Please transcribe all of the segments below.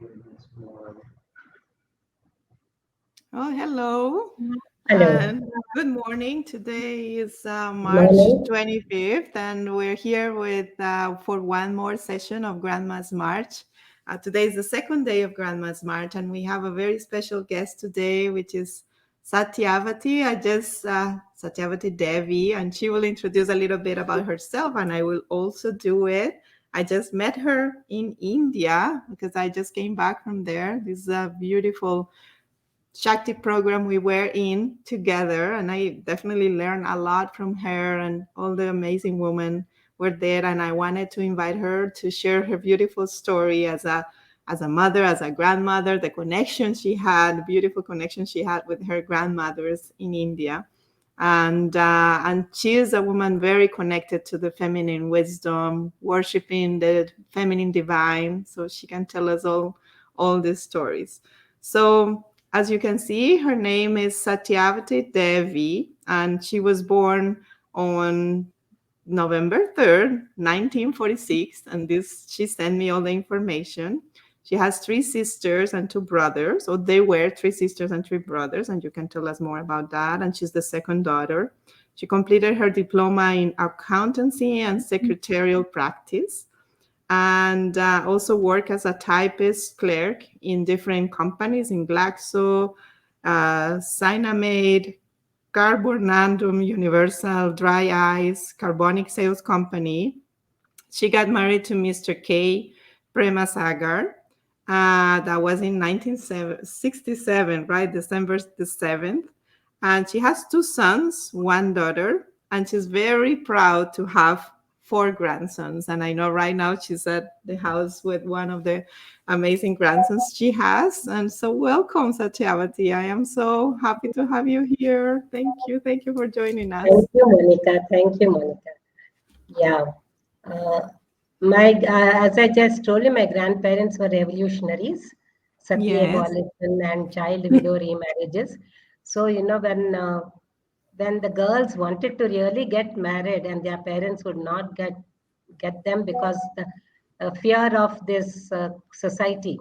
Oh, hello. Hello. And good morning. Today is Good March morning. 25th, and we're here with for one more session of Grandma's March. Today is the second day of Grandma's March, and we have a very special guest today, which is Satyavati. Satyavati Devi, and she will introduce a little bit about herself, and I will also do it. I just met her in India because I just came back from there. This is a beautiful Shakti program we were in together, and I definitely learned a lot from her and all the amazing women were there. And I wanted to invite her to share her beautiful story as a mother, as a grandmother, the connection she had, the beautiful connection she had with her grandmothers in India. And she is a woman very connected to the feminine wisdom, worshiping the feminine divine. So she can tell us all these stories. So as you can see, her name is Satyavati Devi, and she was born on November 3rd, 1946. And this, she sent me all the information. She has three sisters and two brothers. So they were three sisters and three brothers, and you can tell us more about that. And she's the second daughter. She completed her diploma in accountancy and secretarial practice, and also work as a typist clerk in different companies in Glaxo, Cynamade, Carborandum Universal, Dry Ice, Carbonic Sales Company. She got married to Mr. K. Premasagar. That was in 1967, right? December the 7th. And she has two sons, one daughter, and she's very proud to have four grandsons. And I know right now she's at the house with one of the amazing grandsons she has. And so, welcome, Satyavati. I am so happy to have you here. Thank you. Thank you for joining Thank us. you, Monica. Thank you, Monica. Yeah. Uh, as I just told you, my grandparents were revolutionaries, Sati Yes. abolition and child widow remarriages. So, when the girls wanted to really get married and their parents would not get them because the fear of this society.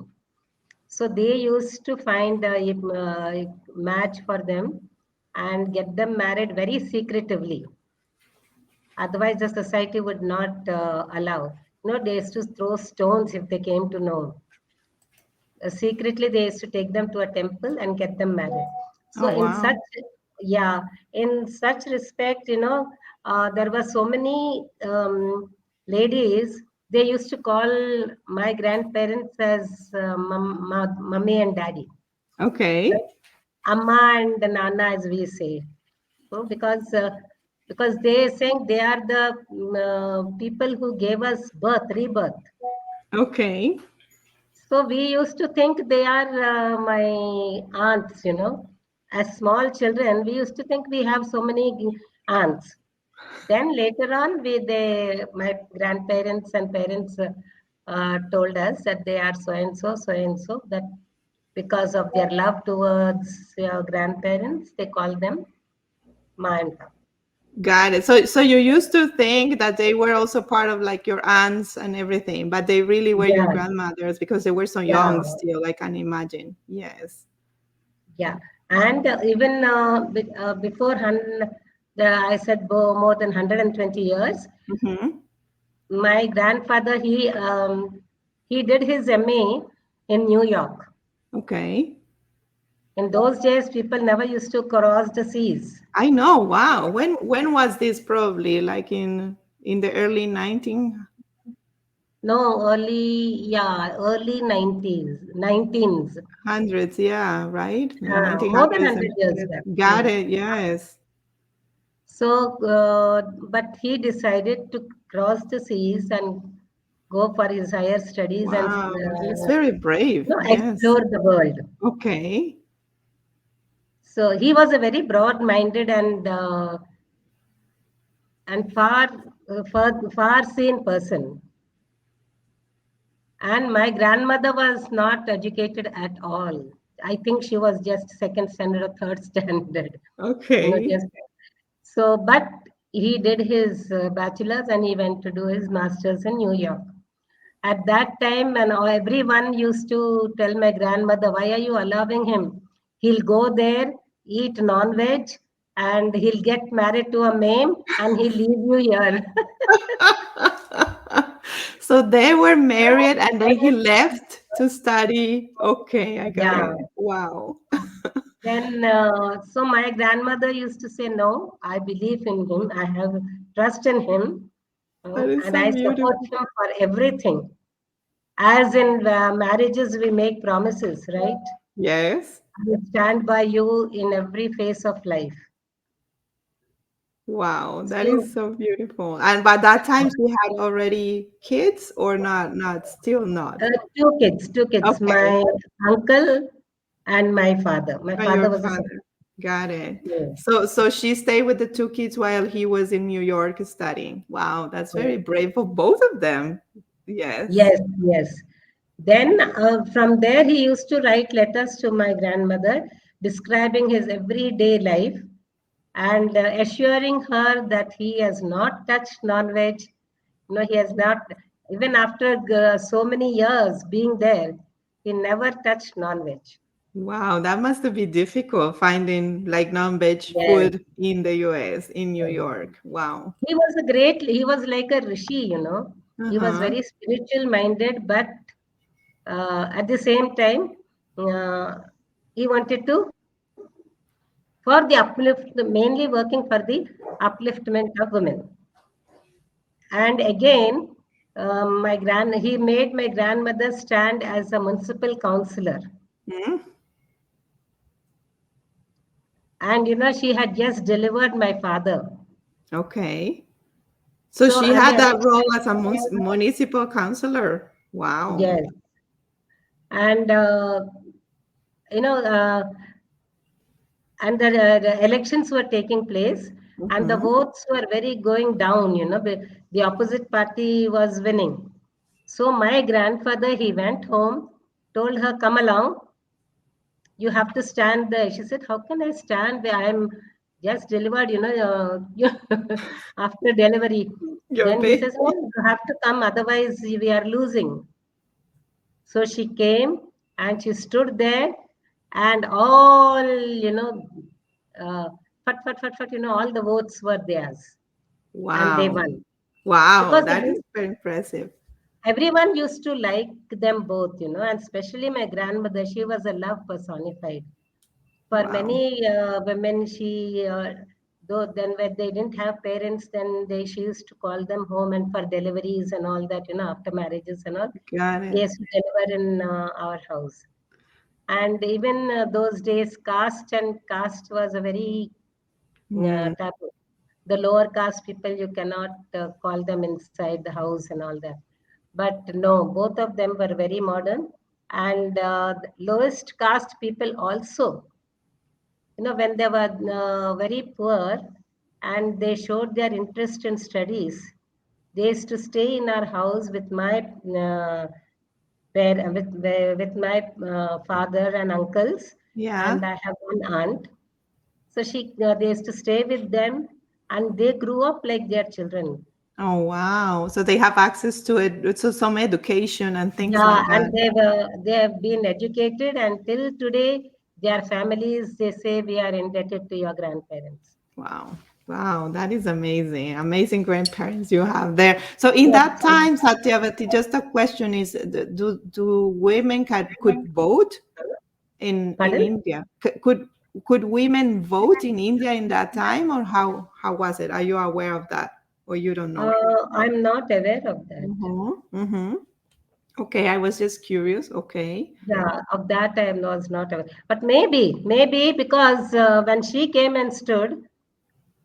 So they used to find a match for them and get them married very secretively. Otherwise, the society would not allow. They used to throw stones if they came to know. Secretly, they used to take them to a temple and get them married. So, Oh, wow. yeah, in such respect, there were so many ladies. They used to call my grandparents as mummy and daddy, Okay. right? Amma and Nana, as we say. So because they think they are the people who gave us birth, rebirth. Okay. So we used to think they are my aunts. As small children, we used to think we have so many aunts. Then later on, my grandparents and parents told us that they are so and so. That because of their love towards your grandparents, they call them ma and pa. Got it. So you used to think that they were also part of like your aunts and everything, but they really were your Yeah, grandmothers because they were so yeah. young still, I can imagine. Yes. Yeah, and even before I said more than 120 years, Hmm. my grandfather he did his MA in New York. Okay. In those days, people never used to cross the seas. I know. Wow. When was this? Probably like in the early 1900s. No, early 90s, 19s, Yeah, right? Yeah, more than 1900s. 100 years back. Got it. Yes. So, but he decided to cross the seas and go for his higher studies and Wow. That's very brave. Yes. explore the world. Okay. So he was a very broad-minded and far seen person. And my grandmother was not educated at all. I think she was just second standard or third standard. Okay. Just so. But he did his bachelor's and he went to do his master's in New York. At that time, when everyone used to tell my grandmother, "Why are you allowing him? He'll go there, eat non-veg, and he'll get married to a mame, and he'll leave you here." So they were married and then he left to study. Okay, I got Yeah. it. Wow. Then, so my grandmother used to say, "No, I believe in him. I have trust in him, That is and so I support beautiful. him for everything." As in marriages, we make promises, right? Yes. I will stand by you in every phase of life. Wow, that So, is so beautiful. And by that time she had already kids or not? Not still not. two kids, Okay. my uncle and my father. My And your father was a father. Got it. yes, So she stayed with the two kids while he was in New York studying. Wow, that's yes, very brave of both of them. Yes. yes, yes. Then from there, he used to write letters to my grandmother describing his everyday life and assuring her that he has not touched non-veg. You know, he has not, even after so many years being there, he never touched non-veg. Wow, that must be difficult finding like non-veg Yes. food in the US, in New York. Wow. He was like a rishi, you know. He was Uh-huh. very spiritual minded, but at the same time, uh, he wanted to, for the uplift, mainly working for the upliftment of women. And again, he made my grandmother stand as a municipal councillor. Hmm? And you know, she had just delivered my father. Okay. So So, she I had mean, that role as a municipal counselor. Wow. yes. And, you know, and the elections were taking place and the Mm-hmm. votes were very going down, you know, the opposite party was winning. So my grandfather, he went home, told her, "Come along, you have to stand there." She said, "How can I stand where I'm just delivered, you know, after delivery?" Your Then he baby. says, "No, you have to come, otherwise we are losing." So she came and she stood there, and all, you know, uh, you know, all the votes were theirs, and they Wow. won. Wow, Because that is very impressive. everyone used to like them both, you know, and especially my grandmother, she was a love personified. For Wow. many women, though then when they didn't have parents, then she used to call them home and for deliveries and all that, you know, after marriages and all, Got they it. used to deliver in our house. And even those days, caste was a very Mm, taboo. The lower caste people, you cannot call them inside the house and all that. But no, both of them were very modern. And the lowest caste people also, you know, when they were very poor and they showed their interest in studies, they used to stay in our house with my with my father and uncles, yeah. and I have one aunt. So they used to stay with them, and they grew up like their children. Oh, wow. So they have access to it, so some education and things Yeah, like that. and they have been educated, and till today, their families, they say, "We are indebted to your grandparents." Wow. Wow, that is amazing. Amazing grandparents you have there. So in Yes. that time, Satyavati, just a question is, do women could vote in Pardon? India? Could women vote in India in that time, or how was it? Are you aware of that, or you don't know? I'm not aware of that. Mm-hmm. Mm-hmm. Okay, I was just curious. Okay. Yeah, of that I was not aware. But maybe because when she came and stood,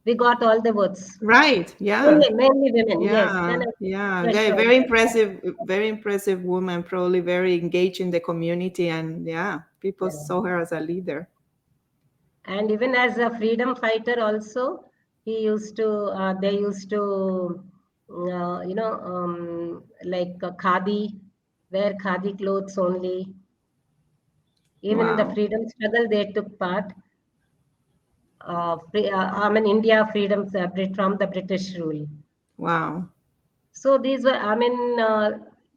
we got all the votes. Right. Yeah. Mainly women, yes. Then Yeah. I Yeah. for Very, sure. very impressive woman, probably very engaged in the community. And yeah, people Yeah. saw her as a leader. And even as a freedom fighter, also, they used to, like wear khadi clothes only. Even in the Wow. freedom struggle, they took part. I mean, India freedom from the British rule. Wow. So these were, I mean,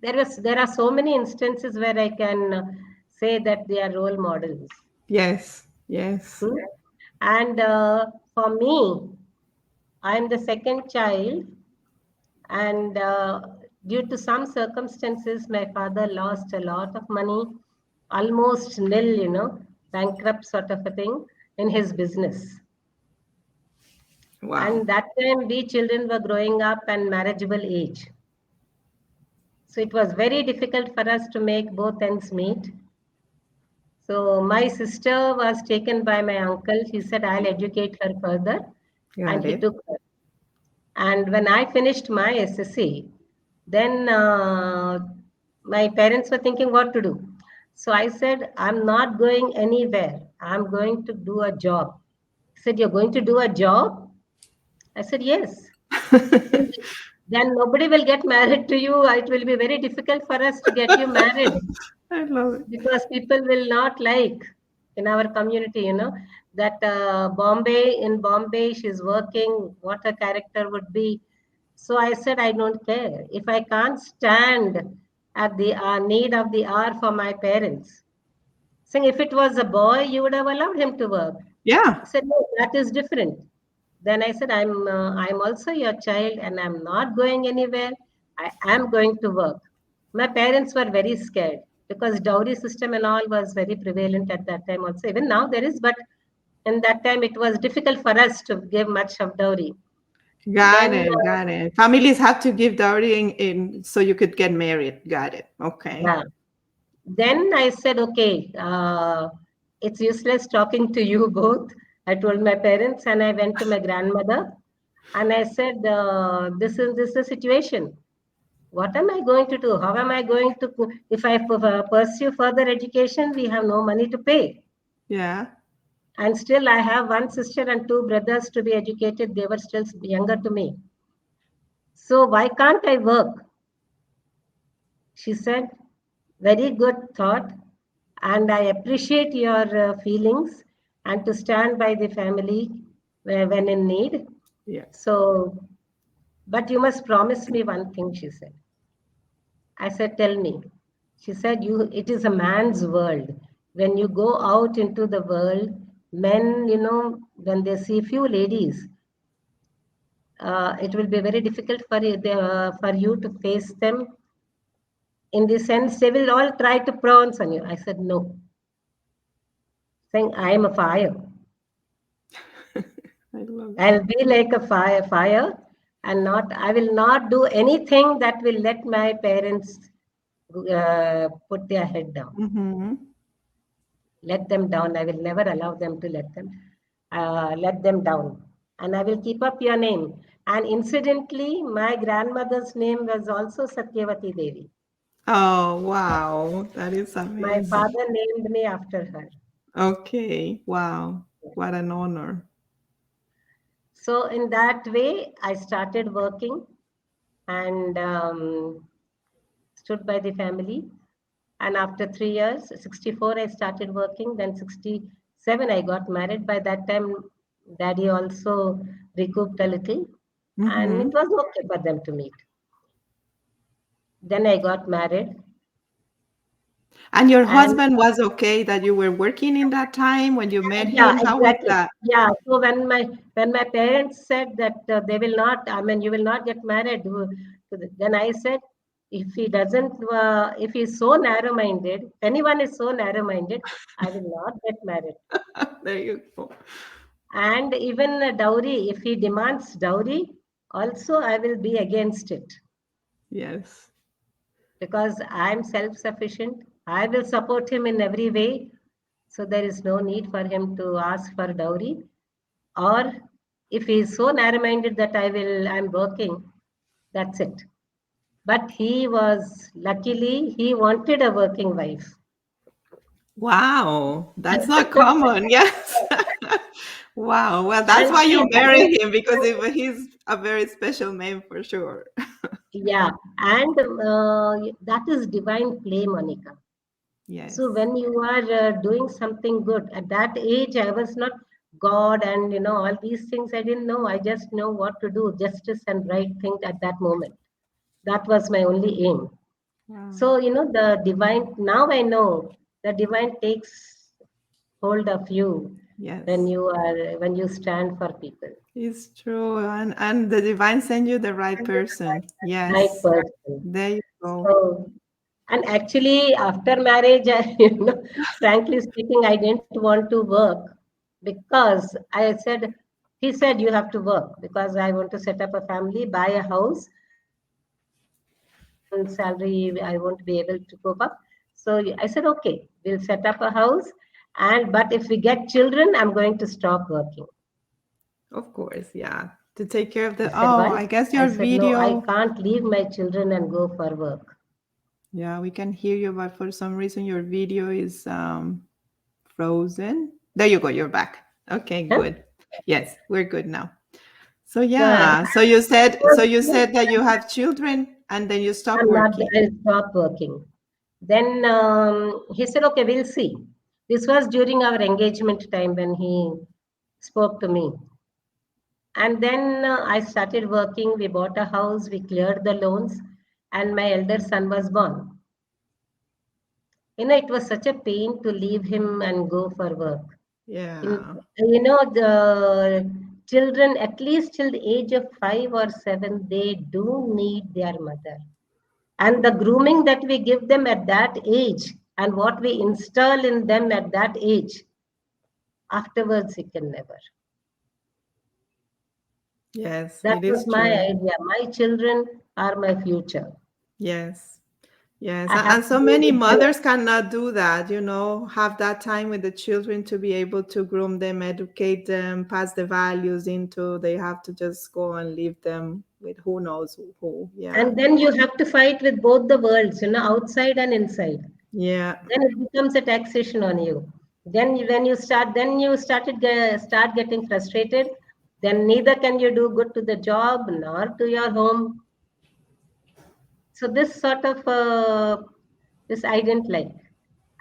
there are so many instances where I can say that they are role models. Yes. Yes. Hmm? And for me, I'm the second child, and due to some circumstances, my father lost a lot of money, almost nil, bankrupt sort of a thing in his business. Wow. And that time, we children were growing up and marriageable age. So it was very difficult for us to make both ends meet. So my sister was taken by my uncle. He said, I'll educate her further. And Got he it. took her. And when I finished my SSC, then my parents were thinking what to do. So I said, I'm not going anywhere. I'm going to do a job. He said, you're going to do a job? I said, yes. Then then nobody will get married to you. It will be very difficult for us to get you married I love it. because people will not like in our community, that Bombay, she's working, what her character would be. So I said, I don't care. If I can't stand at the need of the hour for my parents, saying if it was a boy, you would have allowed him to work. Yeah. He said, no, that is different. Then I said, I'm also your child and I'm not going anywhere. I am going to work. My parents were very scared because dowry system and all was very prevalent at that time also. Even now there is, but in that time it was difficult for us to give much of dowry. Got Then, it. Got it. Families have to give dowry in so you could get married. Got it. Okay. yeah. Then I said, okay, it's useless talking to you both. I told my parents and I went to my grandmother and I said, this is the situation. What am I going to do? How am I going to, if I pursue further education, we have no money to pay. Yeah. And still, I have one sister and two brothers to be educated. They were still younger to me. So, why can't I work? She said, very good thought. And I appreciate your feelings and to stand by the family when in need. Yeah. So, but you must promise me one thing, she said. I said, tell me. She said, it is a man's world. When you go out into the world, men, when they see few ladies, it will be very difficult for you to face them. In the sense, they will all try to pronounce on you. I said, no, saying, I am a fire. I love it. I'll be like a fire, and I will not do anything that will let my parents put their head down. Mm-hmm. Let them down. I will never allow them to let them down. And I will keep up your name. And incidentally, my grandmother's name was also Satyavati Devi. Oh, wow. That is My amazing. father named me after her. Okay. Wow. What an honor. So in that way, I started working and stood by the family. And after 3 years, 64, I started working. Then 67, I got married. By that time, daddy also recouped a little. And Mm-hmm. it was okay for them to meet. Then I got married. And your And husband was okay that you were working in that time when you met yeah, him? How was exactly. that? Yeah. So when my parents said that they will not, I mean, you will not get married, then I said, if he doesn't, if he's so narrow-minded, anyone is so narrow-minded, I will not get married. There you go. And even a dowry, if he demands dowry, also I will be against it Yes. because I'm self-sufficient. I will support him in every way. So there is no need for him to ask for dowry. Or if he is so narrow-minded that I'm working, that's it. But luckily, he wanted a working wife. Wow. That's not common. Yes. Wow. Well, that's And why he you doesn't, marry him because he's a very special man for sure. yeah, and that is divine play, Monica. So Yes. when you are doing something good, at that age, I was not God and all these things. I didn't know. I just know what to do, justice and right thing at that moment. That was my only aim. Wow. So, the divine, now I know the divine takes hold of you Yes, when you stand for people. it's true. And the divine send you the right And the person. right Yes, person. there you go. So, and actually, after marriage, frankly speaking, I didn't want to work because he said, you have to work because I want to set up a family, buy a house, and one salary I won't be able to cope up. So I said, okay, we'll set up a house, and but if we get children, I'm going to stop working. Of course, yeah. To take care of I the, said, oh, why? I guess I your said, no, I video. can't leave my children and go for work. Yeah, we can hear you, but for some reason your video is frozen. There you go, you're back. Okay, Huh? good. Yes, we're good now. So So yeah, so you said that you have children and then you stop I'm not, working. I'll stop working. Then he said, okay, we'll see. This was during our engagement time when he spoke to me. And then I started working. We bought a house, we cleared the loans, and my elder son was born. It was such a pain to leave him and go for work. In, Yeah. the children, at least till the age of 5 or 7, they do need their mother. And the grooming that we give them at that age and what we install in them at that age, afterwards it can never. Yes, That it was is my true. idea. My children are my future. Yes. Yes, I have and to so be many with them. mothers cannot do that, have that time with the children to be able to groom them, educate them, pass the values into. They have to just go and leave them with who knows who. Yeah. And then you have to fight with both the worlds, outside and inside. Yeah. Then it becomes a taxation on you. When you start getting frustrated. Then neither can you do good to the job nor to your home. So this sort of this I didn't like.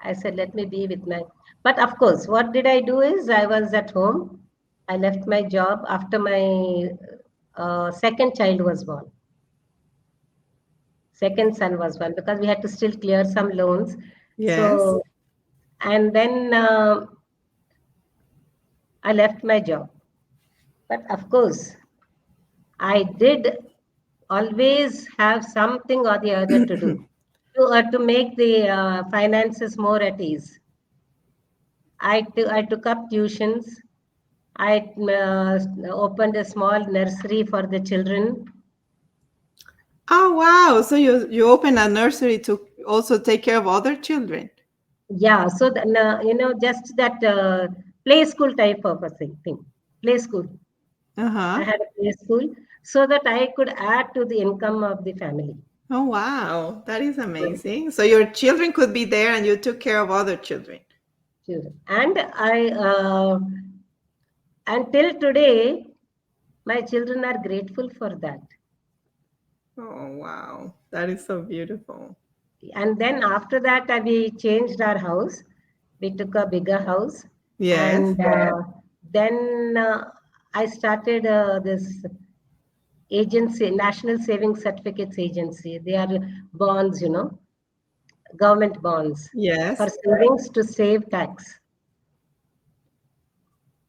I said, let me be with my. But of course, what did I do is I was at home. I left my job after my second child was born. Second son was born because we had to still clear some loans. Yes. So and then I left my job. But of course, I did always have something or the other to do to make the finances more at ease. I took up tuitions. I opened a small nursery for the children. Oh wow! So you open a nursery to also take care of other children. Yeah, so then, just that play school type of a thing. Play school. I Uh-huh. had a play school so that I could add to the income of the family. Oh wow, that is So, amazing. So your children could be there and you took care of other children. children. Until today, my children are grateful for that. Oh wow, that is so beautiful. And then after that, we changed our house. We took a bigger house, Yes. and then I started this agency, National Savings Certificates Agency. They are bonds, government bonds for Yes. savings to save tax.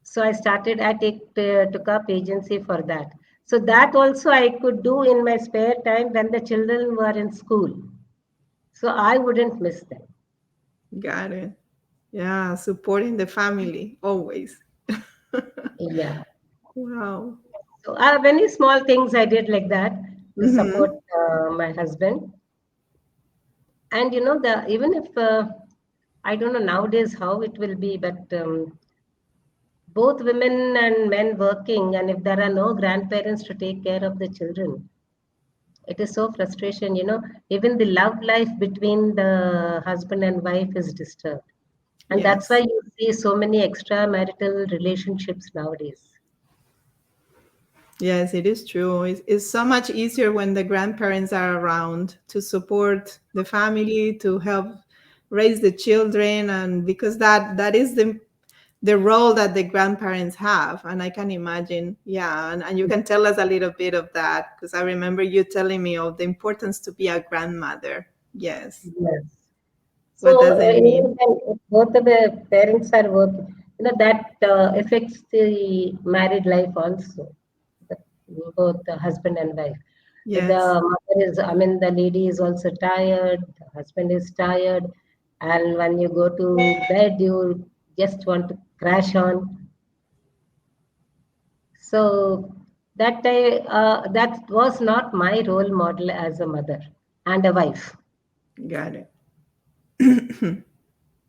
So took up agency for that. So that also I could do in my spare time when the children were in school. So I wouldn't miss them. Got it. Yeah, supporting the family always. Yeah. Wow. So many small things I did like that to support Mm-hmm. my husband. And the even if I don't know nowadays how it will be, but both women and men working, and if there are no grandparents to take care of the children, it is so frustration. Even the love life between the husband and wife is disturbed, and that's why Yes. you see so many extramarital relationships nowadays. Yes, it is true. It's so much easier when the grandparents are around to support the family, to help raise the children, and because that is the role that the grandparents have. And I can imagine, yeah, and you can tell us a little bit of that because I remember you telling me of the importance to be a grandmother. Yes. Yes. So What does it even mean? when if both of the parents are working, that affects the married life also. The, both the husband and wife. If the Yes. mother is, I mean, the lady is also tired, the husband is tired, and when you go to bed, you just want to crash on. So that was not my role model as a mother and a wife. Got it.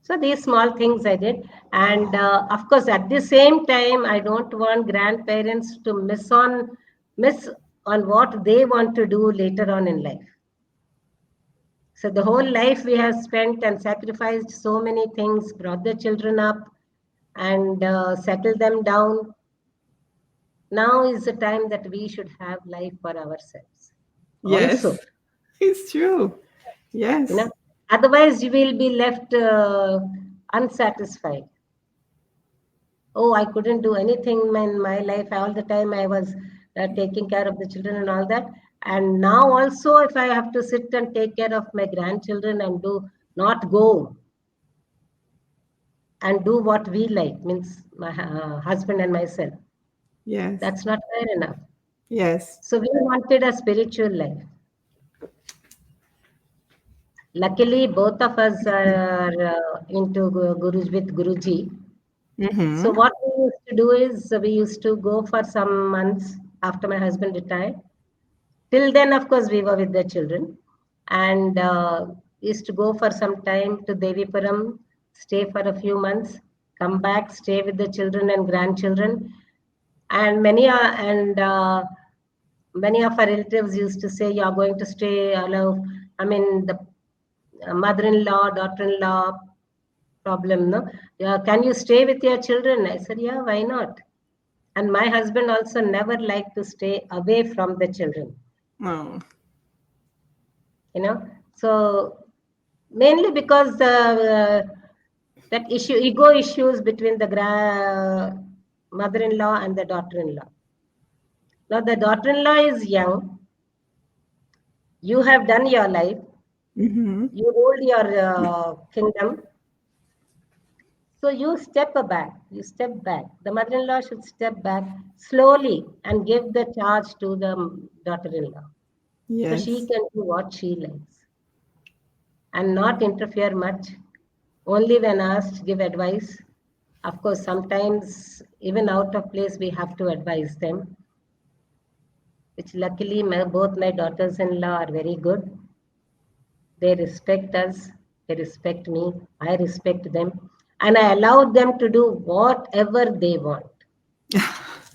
So these small things I did, and of course, at the same time, I don't want grandparents to miss on what they want to do later on in life. So the whole life we have spent and sacrificed so many things, brought the children up, and settled them down. Now is the time that we should have life for ourselves. Yes. Also, It's true. you know, Yes. otherwise you will be left unsatisfied. Oh, I couldn't do anything in my life. All the time I was taking care of the children and all that. And now also, if I have to sit and take care of my grandchildren and do not go and do what we like, means my husband and myself, Yes. that's not fair enough. Yes. So we wanted a spiritual life. Luckily, both of us are into Guru with Guruji. So Mm-hmm. what we used to do is we used to go for some months after my husband retired. Till then, of course, we were with the children, and used to go for some time to Devipuram, stay for a few months, come back, stay with the children and grandchildren, and many of our relatives used to say, "You are going to stay alone." I mean, the mother-in-law, daughter-in-law problem, no? Yeah, can you stay with your children? I said, yeah, why not? And my husband also never liked to stay away from the children, Oh. you know. So mainly because that ego issues between the mother-in-law and the daughter-in-law. Now the daughter-in-law is young. You have done your life. Mm-hmm. You ruled your kingdom. So you step back. You step back. The mother-in-law should step back slowly and give the charge to the daughter-in-law, so she Yes. can do what she likes and not interfere much. Only when asked, give advice. Of course, sometimes even out of place, we have to advise them, which luckily both my daughters-in-law are very good. They respect us, they respect me, I respect them, and I allow them to do whatever they want.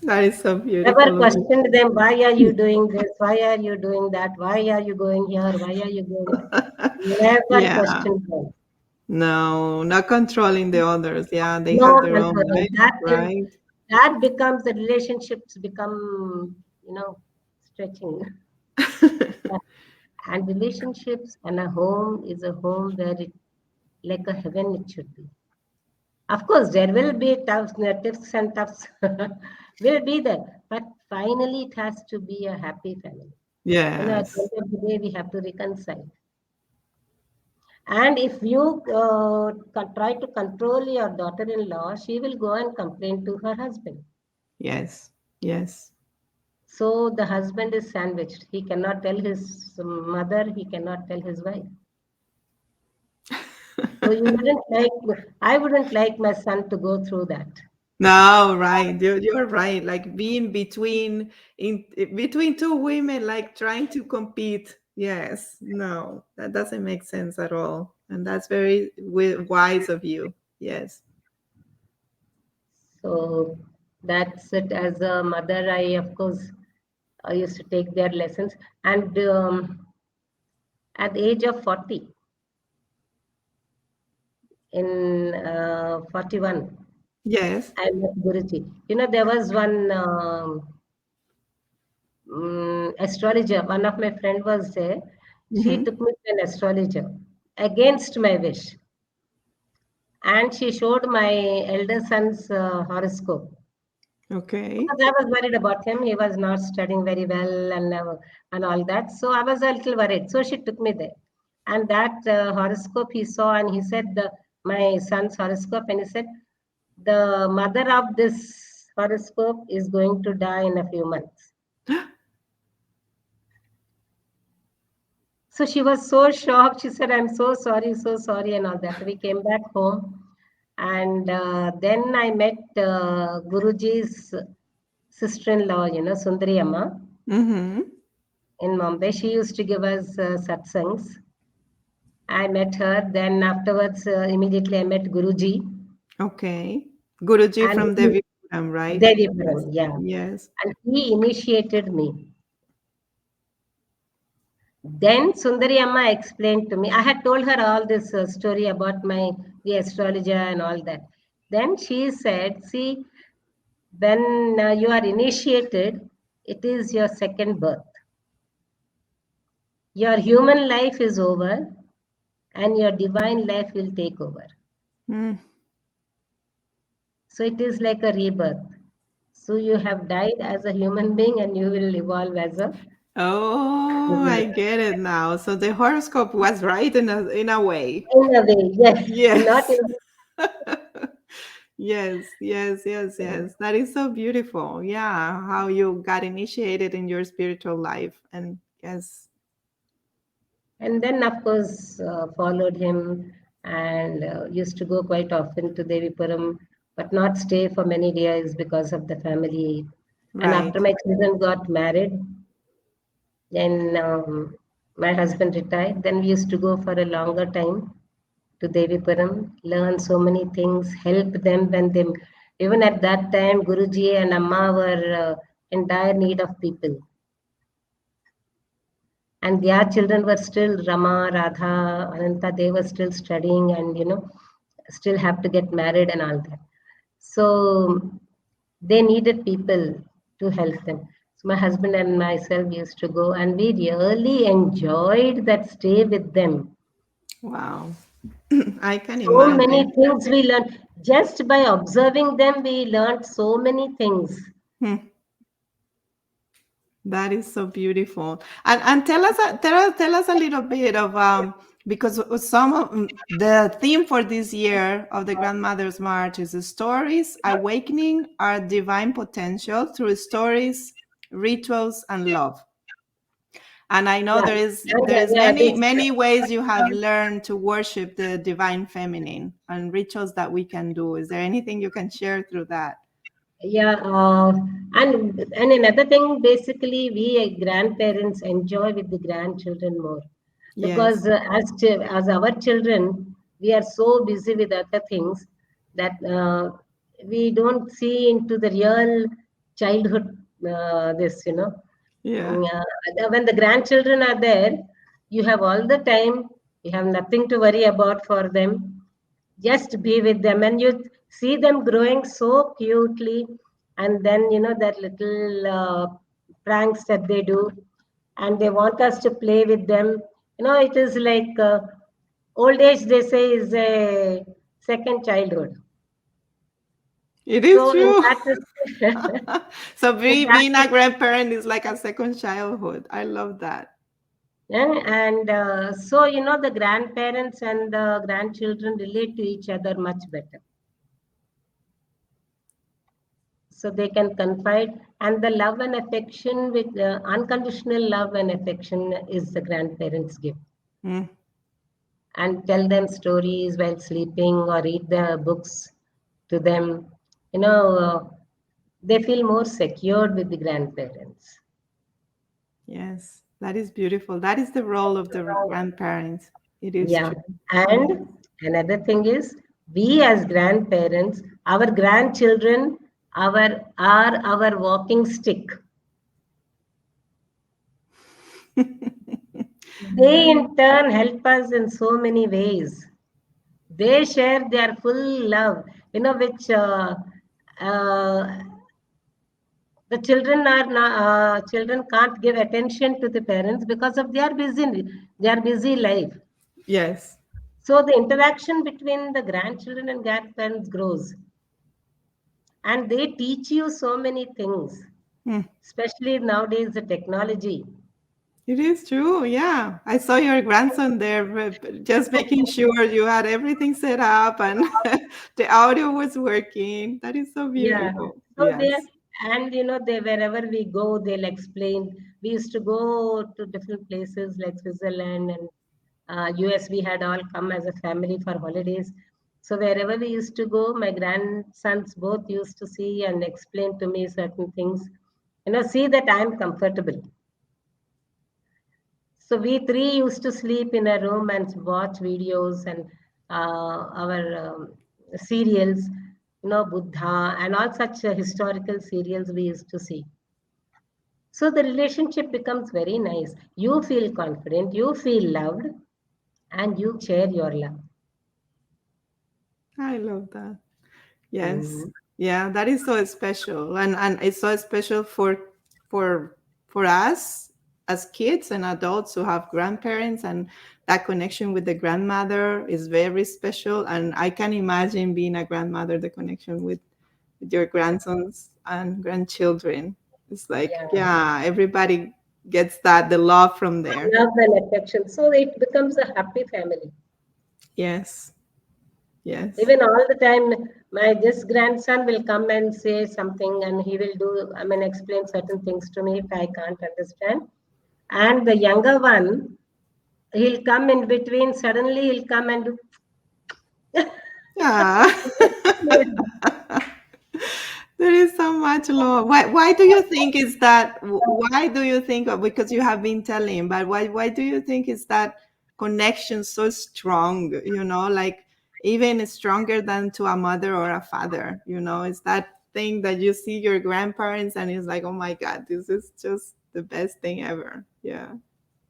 That is so Never beautiful of you. questioned them, why are you doing this? Why are you doing that? Why are you going here? Why are you going there? Never Yeah. questioned them. No, not controlling the others. Yeah, they have No their own control. life, right? That becomes the relationships become, stretching. And relationships and a home is a home where it like a heaven it should be. Of course, there will be tips and toughs will be there, but finally it has to be a happy family. At the Yes. end of the day, we have to reconcile. And if you try to control your daughter-in-law, she will go and complain to her husband. Yes. Yes. So the husband is sandwiched. He cannot tell his mother, he cannot tell his wife. So I wouldn't like my son to go through that. No, right. You're right. Like being between two women, like trying to compete. Yes. No, that doesn't make sense at all. And that's very wise of you. Yes. So that's it. As a mother, of course, I used to take their lessons. And at the age of 40, in 41, Yes. I met Guruji. There was one astrologer. One of my friend was there. She Mm-hmm. took me to an astrologer against my wish. And she showed my elder son's horoscope. Okay. Because I was worried about him. He was not studying very well and all that. So I was a little worried. So she took me there. And that horoscope he saw, and he said, my son's horoscope, and he said, the mother of this horoscope is going to die in a few months. So she was so shocked. She said, I'm so sorry, and all that. We came back home. And then I met Guruji's sister-in-law, Sundari Amma Mm-hmm. in Mumbai. She used to give us satsangs. I met her. Then afterwards, immediately I met Guruji. Okay. Guruji And from Devipuram, right? Yes. Devipuram, yeah. Yes. And he initiated me. Then Sundari Amma explained to me. I had told her all this story about the astrologer and all that. Then she said, "See, when you are initiated, it is your second birth. Your human life is over, and your divine life will take over. Mm. So it is like a rebirth. So you have died as a human being, and you will evolve as a Oh, I divine. get it now. So the horoscope was right in a way. In a way, yes, not Yes. in. Yes, yes, yes, yes. That is so beautiful. Yeah, how you got initiated in your spiritual life. And yes, And then, of course, followed him and used to go quite often to Devipuram, but not stay for many days because of the family. And after right. my children got married, then my husband retired. Then we used to go for a longer time to Devipuram, learn so many things, help them when they, even at that time, Guruji and Amma were in dire need of people. And their children were still Rama, Radha, Ananta, they were still studying and, still have to get married and all that. So they needed people to help them. So my husband and myself used to go, and we really enjoyed that stay with them. Wow. I can So many imagine. things we learned. Just by observing them, we learned so many things. Hmm. That is so beautiful. And tell us a little bit of because some of the theme for this year of the Grandmother's March is the stories awakening our divine potential through stories, rituals, and love. And I know Yeah, there is yeah, many this, many ways you have learned to worship the divine feminine and rituals that we can do. Is there anything you can share through that? yeah, and another thing, basically, we grandparents enjoy with the grandchildren more because Yes. as our children, we are so busy with other things that we don't see into the real childhood. This, Yeah. when the grandchildren are there, you have all the time. You have nothing to worry about for them, just be with them, and you see them growing so cutely, and then that little pranks that they do, and they want us to play with them. It is like old age, they say, is a second childhood. It is So in true. that is So in that being a grandparent is like a second childhood. I love that. and so the grandparents and the grandchildren relate to each other much better, so they can confide, and the love and affection with unconditional love and affection is the grandparents give, Mm, and tell them stories while sleeping or read the books to them. you know they feel more secured with the grandparents. yes, that is beautiful. That is the role of the grandparents. It is Yeah, true. and Yes. another thing is, we as grandparents, our grandchildren, are our walking stick. They in turn help us in so many ways. They share their full love, which uh, the children can't give attention to the parents because of their busy life. Yes. So the interaction between the grandchildren and grandparents grows, and they teach you so many things, Mm, especially nowadays the technology. It is true. Yeah. I saw your grandson there, just making sure you had everything set up and the audio was working. That is so Yeah. beautiful. So they Yes. and they wherever we go, they'll explain. We used to go to different places like Switzerland and US. We had all come as a family for holidays. So wherever we used to go, my grandsons both used to see and explain to me certain things. See that I'm comfortable. So we three used to sleep in a room and watch videos and our serials, Buddha and all such historical serials we used to see. So the relationship becomes very nice. You feel confident, you feel loved, and you share your love. I love that. Yes. Mhm. Yeah, that is so special. And it's so special for for us as kids and adults who have grandparents, and that connection with the grandmother is very special, and I can imagine being a grandmother, the connection with your grandsons and grandchildren. It's like, Yeah, yeah, everybody gets that the love from there. love and affection. So it becomes a happy family. Yes. Yes. Even all the time, my this grandson will come and say something, and he will do. I mean, explain certain things to me if I can't understand. And the younger one, he'll come in between. Suddenly, he'll come and do. Yeah. There is so much love. Why do you think is that? Why do you think? Because you have been telling, but why do you think is that connection so strong? Like even stronger than to a mother or a father. It's that thing that you see your grandparents and it's like, oh my God, this is just the best thing ever. Yeah.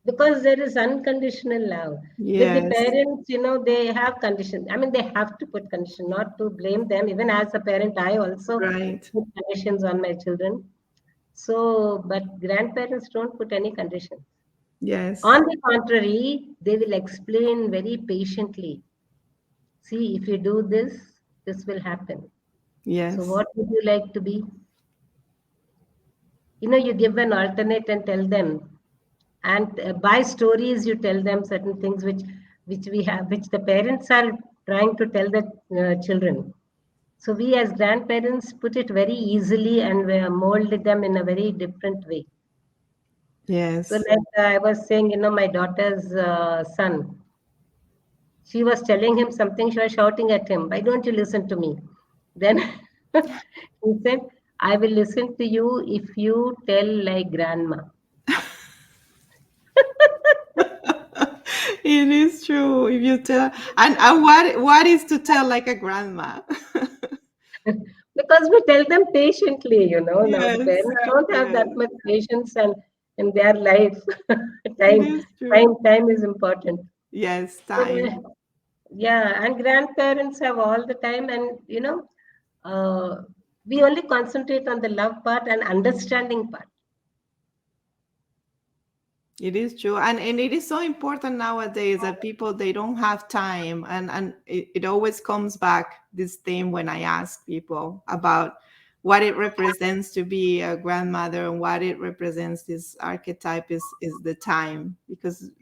Because there is unconditional love. With the Yes. parents, they have conditions. I mean, they have to put conditions, not to blame them. Even as a parent, I also Right. put conditions on my children. So, but grandparents don't put any conditions. Yes. On the contrary, they will explain very patiently. See, if you do this, this will happen. So, Yes. what would you like to be? You give an alternate and tell them. And by stories, you tell them certain things which the parents are trying to tell the children. So we as grandparents put it very easily and we mold them in a very different way. So Yes. like I was saying, my daughter's son, she was telling him something, she was shouting at him, why don't you listen to me? Then he said, I will listen to you if you tell like grandma. It is true. If you tell, and what is to tell like a grandma? Because we tell them patiently, now the Yes, parents don't have that yes, much patience and in their life. it time is time true. time is important. Yes, So time. yeah, and grandparents have all the time, and uh, we only concentrate on the love part and understanding part. It is true, and it is so important nowadays that people they don't have time, and it always comes back this theme when I ask people about what it represents to be a grandmother and what it represents. This archetype is the time, because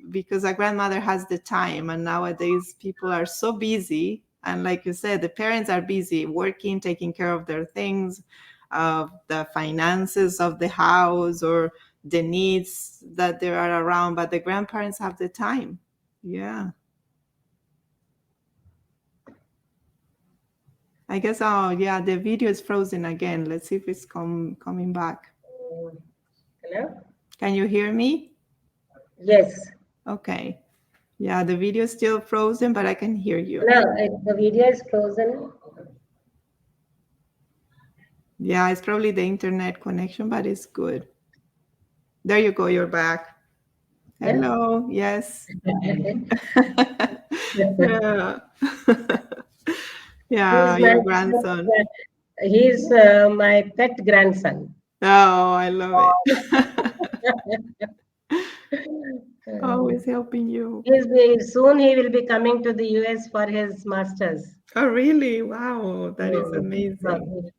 a grandmother has the time, and nowadays people are so busy, and like you said, the parents are busy working, taking care of their things, of the finances of the house or the needs that there are around, but the grandparents have the time. Yeah. I guess, oh yeah, the video is frozen again. Let's see if it's coming back. Mm, Hello? Can you hear me? Yes. Okay. Yeah, the video is still frozen, but I can hear you. Hello. The video is frozen. Yeah, it's probably the internet connection, but it's good. There you go, you're back. Yeah. Hello. Yes. Yeah. Yeah, He's my your grandson. he's my pet grandson. Oh, I love it. Um, Always helping you. soon he will be coming to the US for his masters. Oh, really? Wow, that is Pittsburgh. amazing.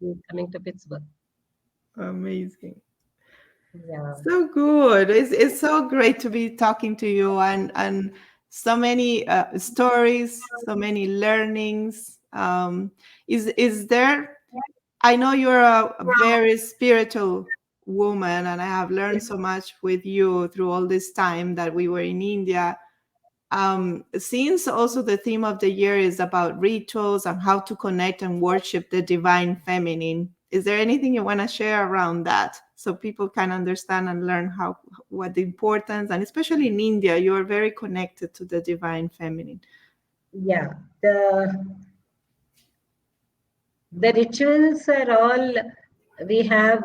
He will be coming to Pittsburgh. Amazing. Yeah. So good. It's so great to be talking to you, and so many stories, so many learnings. Is there? I know you're a very spiritual woman, and I have learned so much with you through all this time that we were in India. Since also the theme of the year is about rituals and how to connect and worship the divine feminine, is there anything you want to share around that so people can understand and learn how what the importance, and especially in India you are very connected to the divine feminine? Yeah. The rituals are all, we have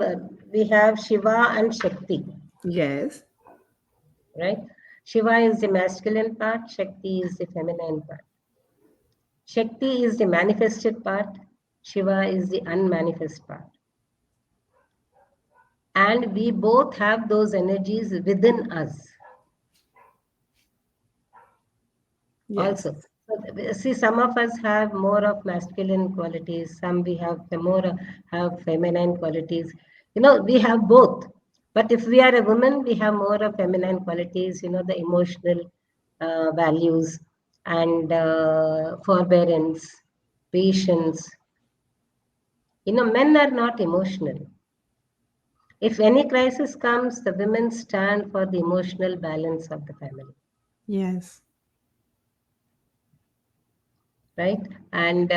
we have Shiva and Shakti, Yes. right? Shiva is the masculine part, Shakti is the feminine part. Shakti is the manifested part, Shiva is the unmanifest part. And we both have those energies within us Yes. also. So, see, some of us have more of masculine qualities, some we have the more have feminine qualities. We have both. But if we are a woman, we have more of feminine qualities, the emotional values and forbearance, patience. Men are not emotional. If any crisis comes, the women stand for the emotional balance of the family, Yes. right? And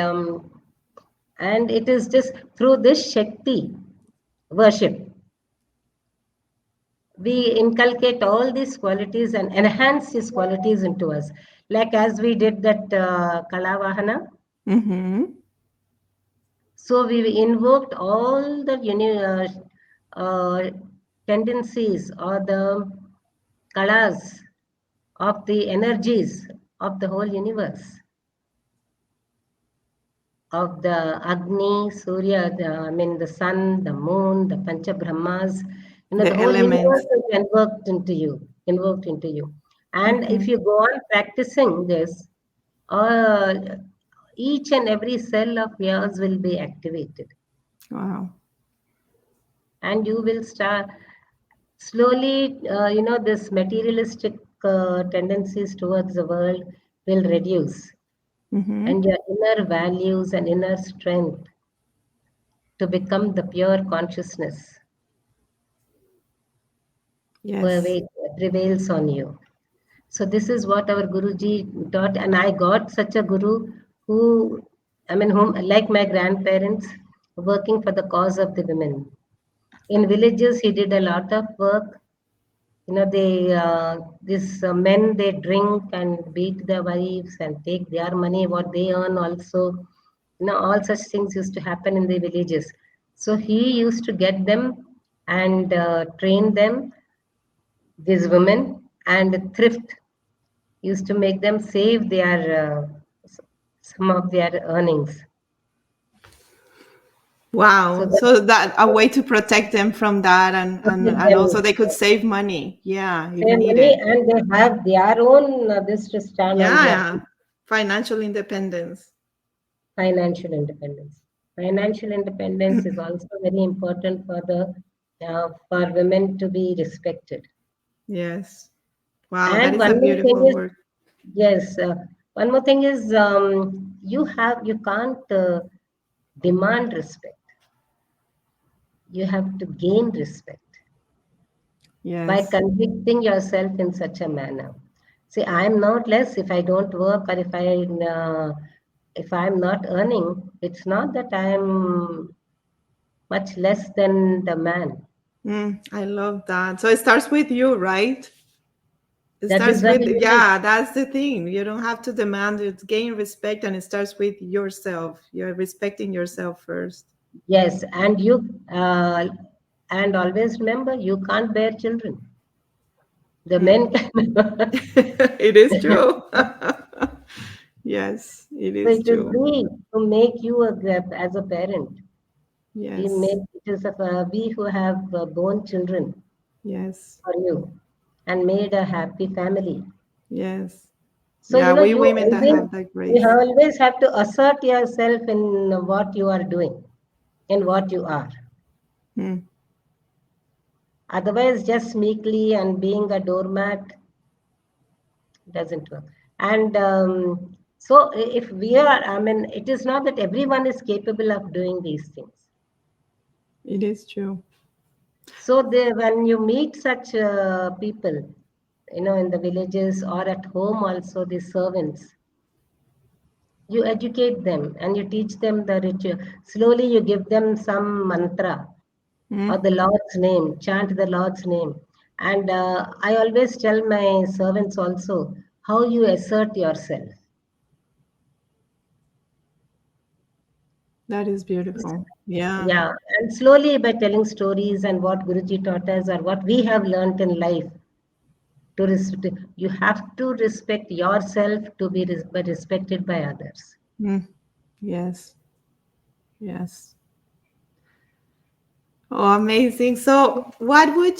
and it is just through this Shakti worship we inculcate all these qualities and enhance these qualities into us. Like as we did that Kalavahana, Mm-hmm. so we invoked all the uh, tendencies or the colors of the energies of the whole universe, of the Agni, Surya, the sun, the moon, the Pancha Brahmas. The The whole universe elements. is invoked into you. And if Mm-hmm. you go on practicing this, uh, each and every cell of yours will be activated. Wow. And you will start slowly, this materialistic tendencies towards the world will reduce. Mm-hmm. And your inner values and inner strength to become the pure consciousness Yes. pervade, prevails on you. So this is what our Guruji taught, and I got such a guru who, whom like my grandparents, working for the cause of the women. In villages, he did a lot of work. They these men they drink and beat their wives and take their money, what they earn also. All such things used to happen in the villages. So he used to get them and train them, these women, and thrift used to make them save their some of their earnings. So Wow. that So that a way to protect them from that, protect and them, also they could save money. Yeah, if save money, needed. and they have their own this to stand on Yeah, their yeah. feet. Financial independence. Financial independence. Financial independence is also very important for women to be respected. Yes. Wow, that And is a one more thing beautiful is, word. yes, one more thing is, you can't demand respect. You have to gain respect by Yes. conducting yourself in such a manner. See, I'm not less if I don't work, or if I'm not earning. It's not that I'm much less than the man. I love that. So it starts with you, right? It That is starts what with, it is. yeah, that's the thing. You don't have to demand it, gain respect, and it starts with yourself. You're respecting yourself first. Yes, and always remember, you can't bear children. The Hmm. men can. It is true. Yes, it So is it is true. we who make you as a parent. Yes. It is we who have born children Yes. for you and made a happy family. Yes. So Yeah, we women that have that you grace. always have to assert yourself in what you are doing, in what you are. Hmm. Otherwise, just meekly and being a doormat doesn't work. And so, if we are, I mean, it is not that everyone is capable of doing these things. It is true. So, when you meet such people, in the villages or at home, also the servants, you educate them and you teach them the ritual. Slowly, you give them some mantra or Mm, the Lord's name, chant the Lord's name. And I always tell my servants also how you assert yourself. that is beautiful. Yeah. Yeah, and slowly by telling stories and what Guruji taught us or what we have learnt in life, you have to respect yourself to be respected by others. Mm, yes. Yes. Oh, amazing. So, what would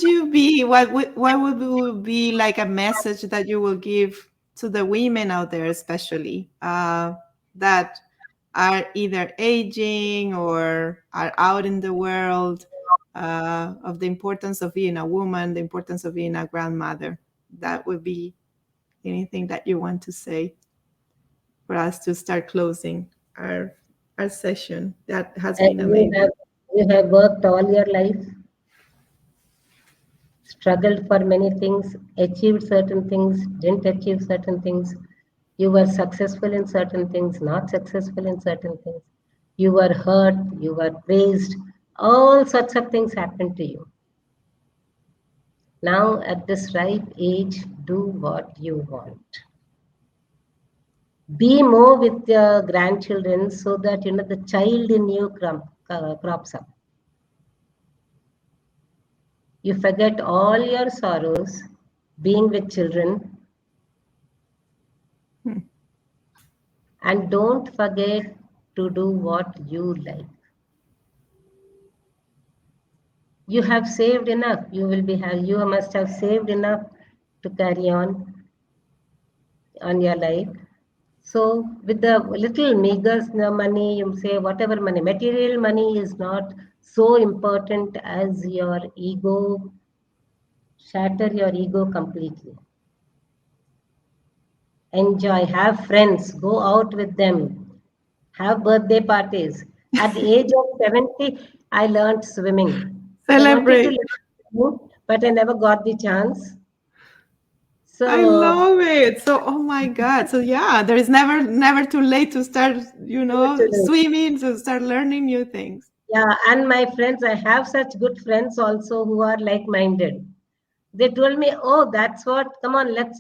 be like a message that you will give to the women out there, especially that are either aging or are out in the world, of the importance of being a woman, the importance of being a grandmother? That would be anything that you want to say for us to start closing our our session. That has And been amazing. you have worked all your life, struggled for many things, achieved certain things, didn't achieve certain things. You were successful in certain things, not successful in certain things. You were hurt, you were praised. All sorts of things happened to you. Now, at this ripe age, do what you want. Be more with your grandchildren so that the child in you crops up. You forget all your sorrows being with children, Hmm. and don't forget to do what you like. You have saved enough. You must have saved enough to carry on your life. So with the little meager money, you say whatever money, material money is not so important as your ego, shatter your ego completely. Enjoy, have friends, go out with them, have birthday parties. At the age of 70, I learned swimming. I wanted to Celebrate. learn swimming, but I never got the chance. I So, love it. So, oh my God. So, yeah, there is never too late to start, swimming, to start learning new things. yeah, and my friends, I have such good friends also who are like-minded. They told me, "Oh, that's what. Come on, let's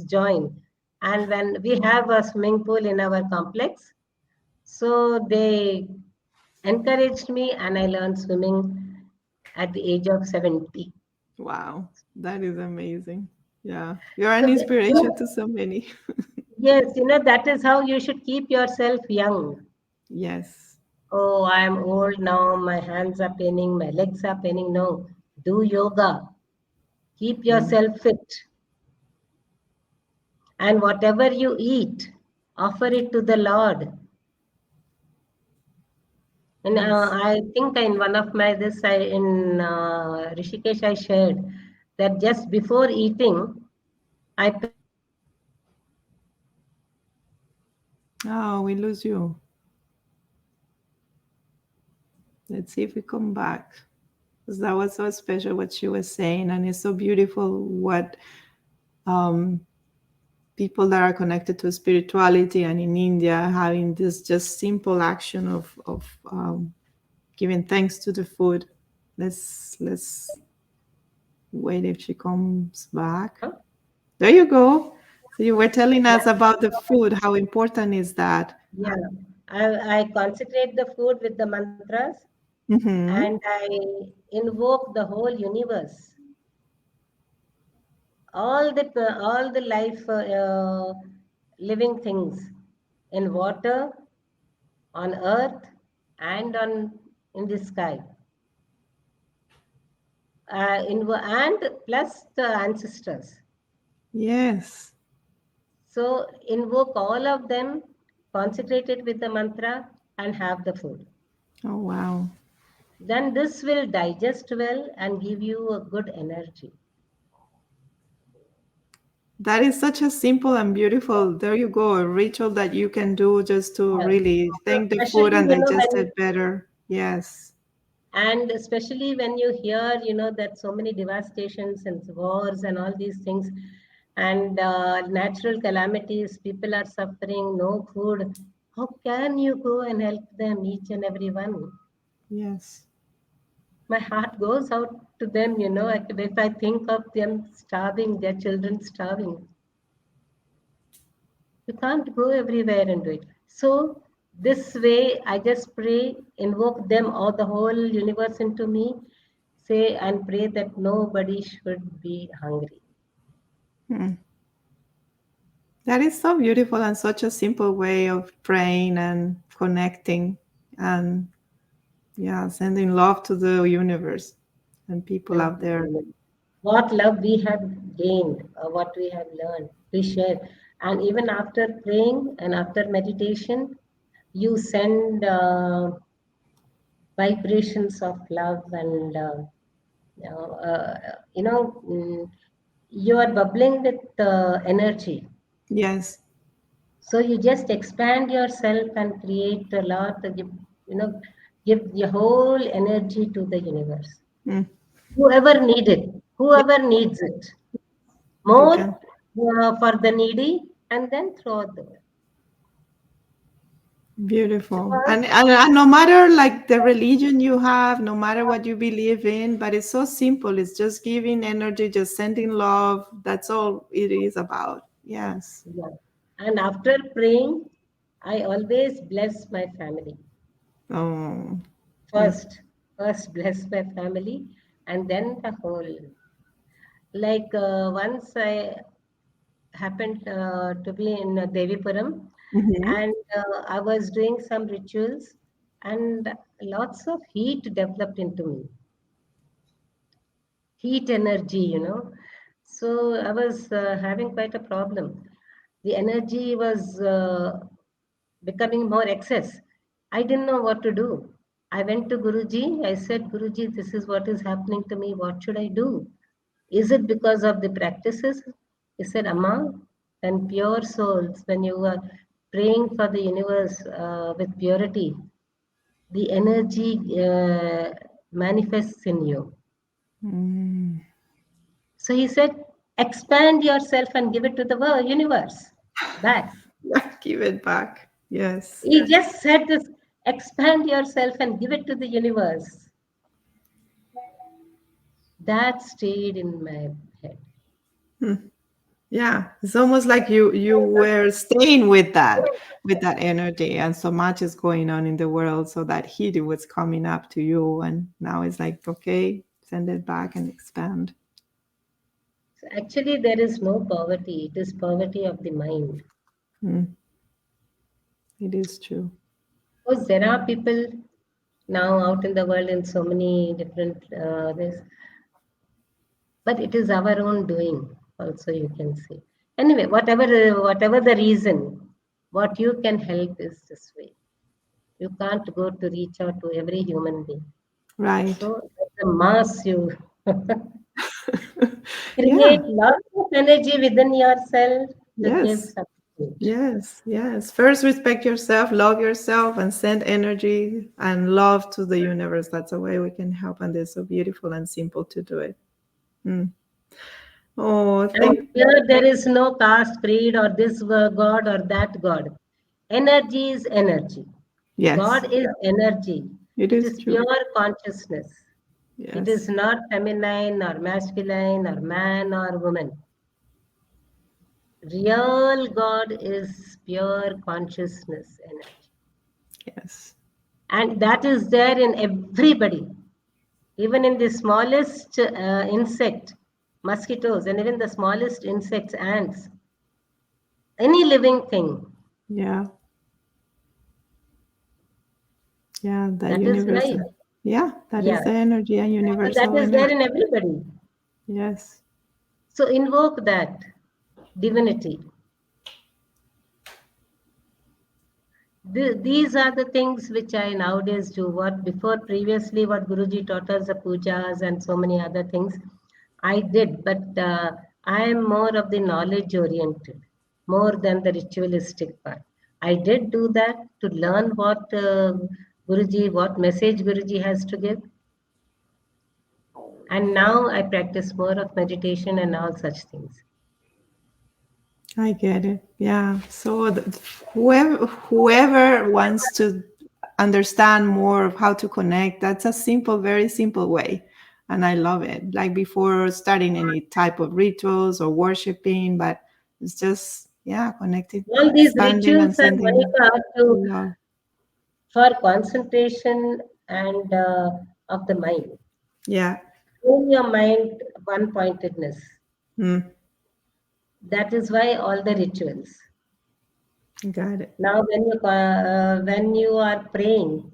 join." And when we have a swimming pool in our complex, so they encouraged me, and I learned swimming at the age of 70. Wow. That is amazing. Yeah. You're So, an inspiration to so many. yes, that is how you should keep yourself young. Yes. Oh, I am old now. My hands are paining. My legs are paining. No, do yoga. Keep Mm, yourself fit. And whatever you eat, offer it to the Lord. And yes. I think in one of my this I in Rishikesh I shared that just before eating, I pray to the Lord Oh, we lose you. Let's see if we come back. Because that was so special what she was saying. And it's so beautiful what um, people that are connected to spirituality and in India having this just simple action of giving thanks to the food. Let's wait if she comes back. huh? There you go. So you were telling us about the food. How important is that? Yeah, I consecrate the food with the mantras Mm-hmm. and I invoke the whole universe, all the life, living things in water, on earth, and on in the sky, and plus the ancestors. Yes. So invoke all of them, consecrate it with the mantra, and have the food. Oh wow. then this will digest well and give you a good energy. That is such a simple and beautiful, there you go, a ritual that you can do just to Yeah. really So thank the food especially, and digest it better. Yes. and especially when you hear, that so many devastations and wars and all these things, and natural calamities, people are suffering, no food. How can you go and help them, each and every one? Yes. My heart goes out to them, if I think of them starving, their children starving. You can't go everywhere and do it. So this way, I just pray, invoke them or the whole universe into me, say and pray that nobody should be hungry. Hmm. That is so beautiful and such a simple way of praying and connecting and, yeah, sending love to the universe and people out there. And what love we have gained, or what we have learned, we share. And even after praying and after meditation, you send vibrations of love and uh, uh, you know mm, you are bubbling with energy. Yes. So you just expand yourself and create a lot of, you know give your whole energy to the universe. Mm. Whoever need it, Yeah, whoever needs it you more, can. for the needy, and then throughout the world. Beautiful. Because And no matter like the religion you have, no matter what you believe in, but it's so simple. It's just giving energy, just sending love. That's all it is about. Yes. yeah. And after praying, I always bless my family. Oh. Mm. First bless my family, and then the whole. Like once I happened to be in Devipuram, Hmm. and I was doing some rituals, and lots of heat developed into me, heat energy, So I was having quite a problem. The energy was becoming more excess. I didn't know what to do. I went to Guruji. I said, Guruji, this is what is happening to me. What should I do? Is it because of the practices? He said, Amma, when pure souls, when you are praying for the universe with purity, the energy manifests in you. Mm. So he said, expand yourself and give it to the universe back. Give it back. Yes. He just said this, expand yourself and give it to the universe. That stayed in my head. Hmm. Yeah, it's almost like you were staying with that energy, and so much is going on in the world, so that heat was coming up to you, and now it's like, okay, send it back and expand. So actually, there is no poverty, it is poverty of the mind. Mm, it is true. Because there are people now out in the world in so many different this, but it is our own doing. Also, you can say. Anyway, whatever the reason, what you can help is this way. You can't go to reach out to every human being. Right. So the mass you Yeah. create lots of energy within yourself to give Yes. substitute. Yes. Yes. First, respect yourself, love yourself, and send energy and love to the universe. That's a way we can help, and it's so beautiful and simple to do it. Mm. Oh, And thank. here there is no caste, creed, or this God or that God. Energy is energy. Yes, God is energy. it It is is true. pure consciousness. It is Yes. not feminine or masculine or man or woman. Real God is pure consciousness energy. Yes. And that is there in everybody, even in the smallest insect, mosquitoes, and even the smallest insects, ants, any living thing. Yeah. Yeah. That That is universe. life. Yeah. That Yeah. is the energy and So that universal is there energy. in everybody. Yes. So invoke that divinity. These are the things which I nowadays do. What before previously, what Guruji taught us, the pujas and so many other things, I did. But I am more of the knowledge oriented, more than the ritualistic part. I did do that to learn what Guruji, what message Guruji has to give. And now I practice more of meditation and all such things. I get it. Yeah. So whoever wants to understand more of how to connect, that's a simple, very simple way. And I love it. Like before starting any type of rituals or worshiping, but it's just, yeah, connecting, All these expanding and rituals are, sending Monica, love. for concentration and of the mind. Yeah. In your mind, one pointedness. Mm, That is why all the rituals. got it. Now, when you are praying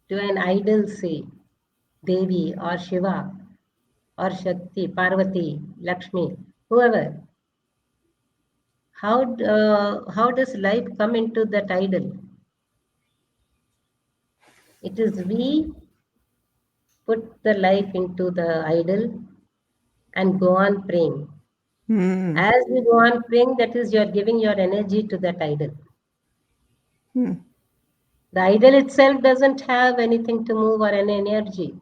to an idol, say Devi or Shiva or Shakti, Parvati, Lakshmi, whoever, how does life come into that idol? It is we put the life into the idol and go on praying. Mm, As you go on praying, that is, you are giving your energy to that idol. mm, The idol itself doesn't have anything to move or any energy.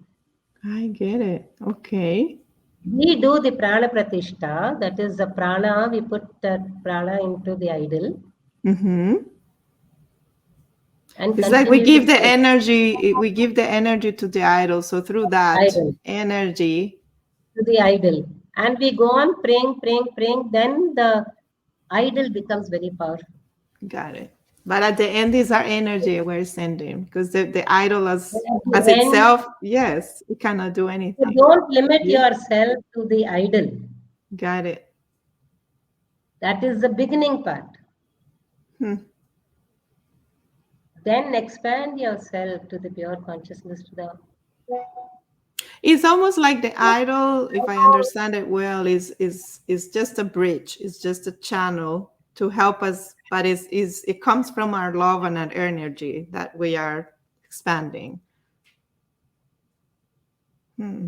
I get it. Okay. We do the prana pratishta, that is the prana, we put that prana into the idol Mm-hmm. and It's like continue to pray. we give the energy to the idol. So through that Idol, energy, to the idol. And we go on praying, praying, praying, then the idol becomes very powerful. got it. But at the end, is our energy we're sending because the idol But at as the end, itself, yes, it cannot do so anything. don't limit Yeah. yourself to the idol. Got it. That is the beginning part. Hmm. Then expand yourself to the pure consciousness, to the It's almost like the idol, if I understand it well, is just a bridge. It's just a channel to help us, but is it comes from our love and our energy that we are expanding. Hmm.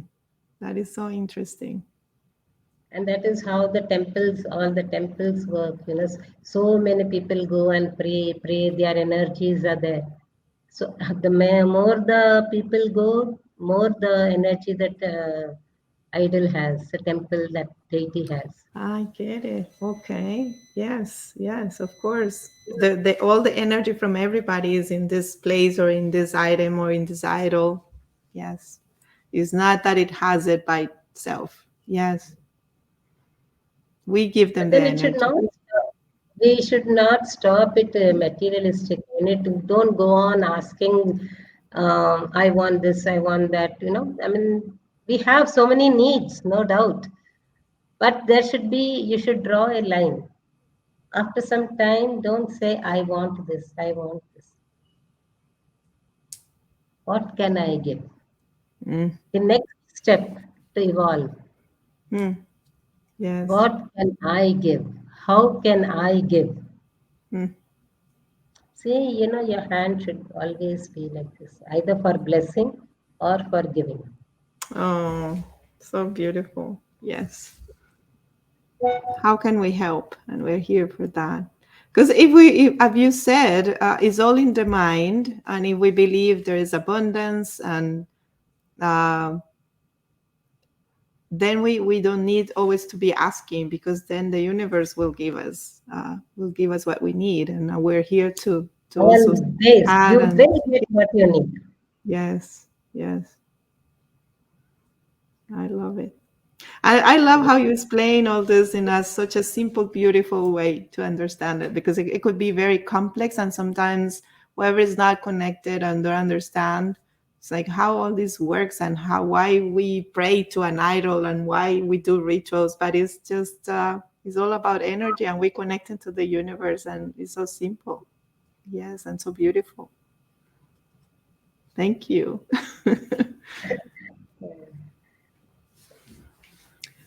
That is so interesting. and that is how the temples, all the temples work. So many people go and pray, pray. Their energies are there. So more the people go, more the energy that idol has, the temple that deity has. I get it. Okay. Yes. Yes. Of course. The all the energy from everybody is in this place or in this item or in this idol. Yes. It's not that it has it by itself. Yes. We give them But the then it should energy. not stop. We should not stop it materialistic. We need to don't go on asking, I want this, I want that. I mean, we have so many needs, no doubt. But there should be, you should draw a line. After some time, don't say, I want this, I want this. What can I give? Mm. The next step to evolve. Mm. Yes. What can I give? How can I give? Mm. See, your hand should always be like this, either for blessing or for giving. Oh, so beautiful. Yes. How can we help? And we're here for that. Because as you said, it's all in the mind, and if we believe there is abundance, and uh, then we don't need always to be asking, because then the universe will give us what we need, and we're here to also Always, add you and will get what you need. yes, yes, I love it. I love how you explain all this in such a simple, beautiful way to understand it, because it could be very complex, and sometimes whoever is not connected and don't understand, it's like how all this works and how why we pray to an idol and why we do rituals, but it's just it's all about energy, and we connect into the universe, and it's so simple. Yes, and so beautiful. Thank you.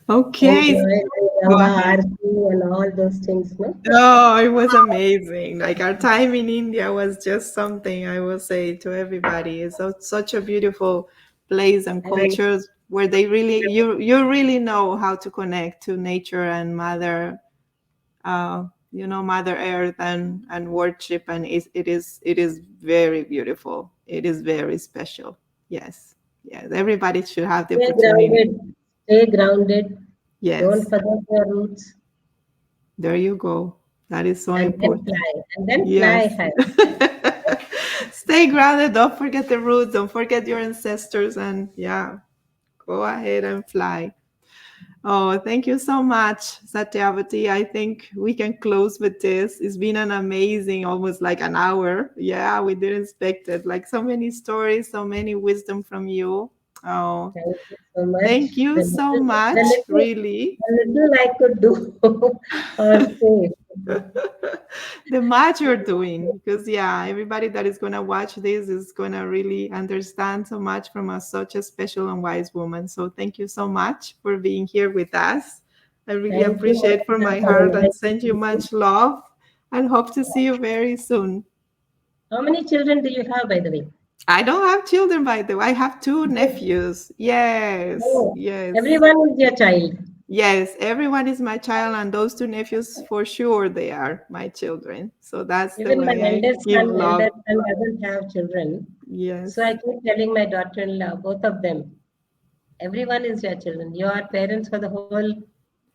Okay, enjoyed go Ganga ahead. Aarti and all those things, no? Oh, it was amazing. Like our time in India was just something I will say to everybody. It's such a beautiful place and I mean, cultures where they really you really know how to connect to nature and mother earth and worship, and it is very beautiful. It is very special. Yes. Yes. Everybody should have the stay opportunity. grounded, stay grounded. Don't Yes. forget your roots, There you go. That is so important. and then fly Yes. high. Stay grounded. Don't forget the roots. Don't forget your ancestors. And yeah, go ahead and fly. Oh, thank you so much, Satyavati. I think we can close with this. It's been an amazing, almost like an hour. Yeah, we didn't expect it. Like so many stories, so many wisdom from you. Oh, Thank you so much. thank you so The much, little, really. the little I could do or say. The match you're doing, because yeah, everybody that is going to watch this is going to really understand so much from such a special and wise woman. So thank you so much for being here with us. I really Thank you, appreciate from Monica, my for heart and inviting send you me. much love and hope to see you very soon. How many children do you have, by the way? I don't have children, by the way. I have two Good. nephews. Yes, Oh, yes. everyone is your child. Yes, everyone is my child, and those two nephews for sure they are my children. So that's the Even my way I give love. eldest son doesn't have children. So I Yes, keep telling my daughter-in-law, both of them, everyone is your children. You are parents for the whole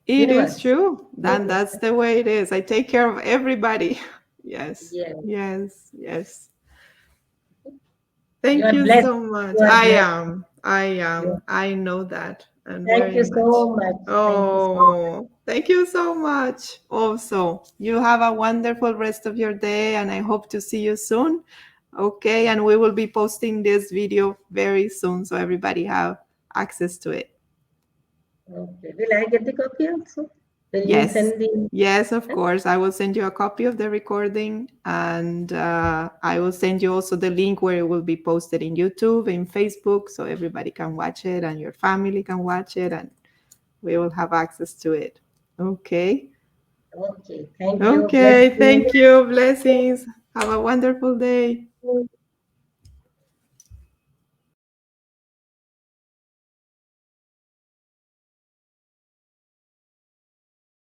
it is universe. true. Then that's the way it is. I take care of everybody. Yes, Yeah, yes, yes. you Thank are you blessed. so much. You are I blessed. am. I Yeah. am. I know that, and Thank very you much. so much. Thank you so much. Oh, thank you so much. Also, you have a wonderful rest of your day, and I hope to see you soon. Okay, and we will be posting this video very soon, so everybody have access to it. Okay. Will I get the copy also? Will you Yes. send the? Yes, of Huh? course. I will send you a copy of the recording, and I will send you also the link where it will be posted in YouTube, in Facebook, so everybody can watch it and your family can watch it, and we will have access to it. Okay. Okay. Thank you. Bless Okay. you. Thank you. Blessings. Have a wonderful day.